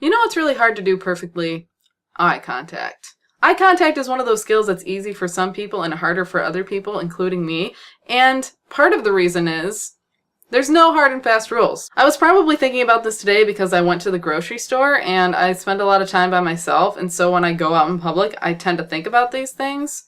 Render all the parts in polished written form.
You know what's really hard to do perfectly? Eye contact. Eye contact is one of those skills that's easy for some people and harder for other people, including me. And part of the reason is there's no hard and fast rules. I was probably thinking about this today because I went to the grocery store and I spend a lot of time by myself, and so when I go out in public, I tend to think about these things.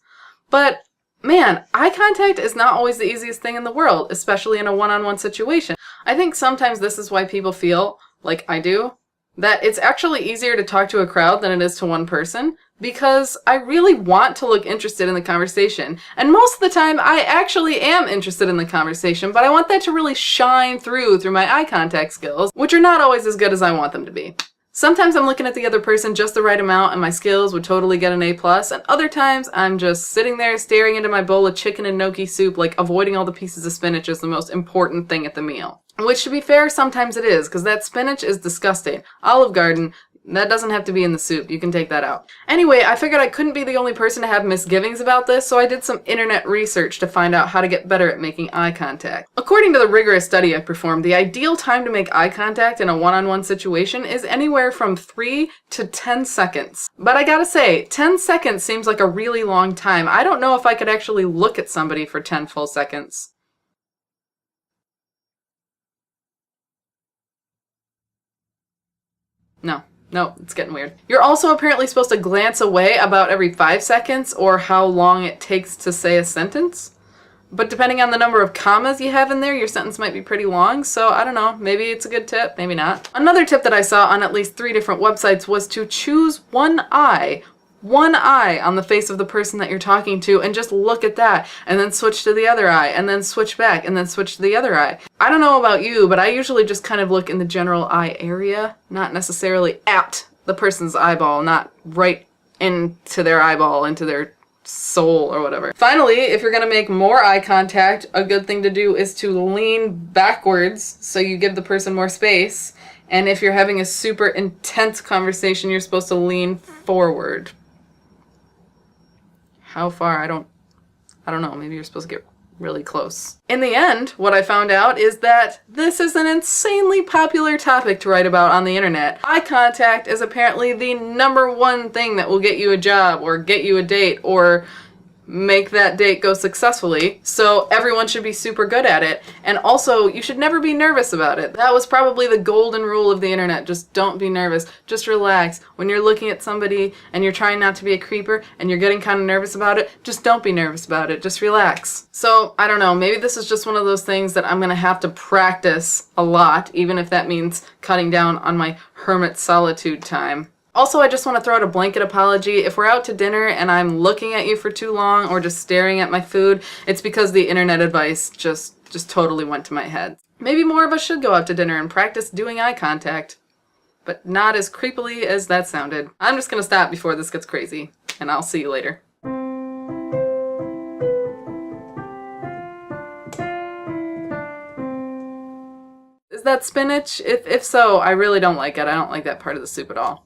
But man, eye contact is not always the easiest thing in the world, especially in a one-on-one situation. I think sometimes this is why people feel, like I do, that it's actually easier to talk to a crowd than it is to one person, because I really want to look interested in the conversation. And most of the time, I actually am interested in the conversation, but I want that to really shine through my eye contact skills, which are not always as good as I want them to be. Sometimes I'm looking at the other person just the right amount and my skills would totally get an A+, and other times I'm just sitting there staring into my bowl of chicken and gnocchi soup like avoiding all the pieces of spinach is the most important thing at the meal. Which, to be fair, sometimes it is, because that spinach is disgusting. Olive Garden, that doesn't have to be in the soup. You can take that out. Anyway, I figured I couldn't be the only person to have misgivings about this, so I did some internet research to find out how to get better at making eye contact. According to the rigorous study I performed, the ideal time to make eye contact in a one-on-one situation is anywhere from 3 to 10 seconds. But I gotta say, 10 seconds seems like a really long time. I don't know if I could actually look at somebody for 10 full seconds. No, it's getting weird. You're also apparently supposed to glance away about every 5 seconds, or how long it takes to say a sentence. But depending on the number of commas you have in there, your sentence might be pretty long, so I don't know, maybe it's a good tip, maybe not. Another tip that I saw on at least 3 different websites was to choose one eye on the face of the person that you're talking to and just look at that, and then switch to the other eye, and then switch back, and then switch to the other eye. I don't know about you, but I usually just kind of look in the general eye area, not necessarily at the person's eyeball, not right into their eyeball, into their soul or whatever. Finally, if you're gonna make more eye contact, a good thing to do is to lean backwards so you give the person more space. And if you're having a super intense conversation, you're supposed to lean forward. How far? I don't know. Maybe you're supposed to get really close. In the end, what I found out is that this is an insanely popular topic to write about on the internet. Eye contact is apparently the #1 thing that will get you a job, or get you a date, or make that date go successfully, so everyone should be super good at it. And also, you should never be nervous about it. That was probably the golden rule of the internet. Just don't be nervous. Just relax. When you're looking at somebody and you're trying not to be a creeper and you're getting kind of nervous about it, just don't be nervous about it. Just relax. So, I don't know, maybe this is just one of those things that I'm gonna have to practice a lot, even if that means cutting down on my hermit solitude time. Also, I just want to throw out a blanket apology. If we're out to dinner and I'm looking at you for too long or just staring at my food, it's because the internet advice just totally went to my head. Maybe more of us should go out to dinner and practice doing eye contact, but not as creepily as that sounded. I'm just gonna stop before this gets crazy, and I'll see you later. Is that spinach? If so, I really don't like it. I don't like that part of the soup at all.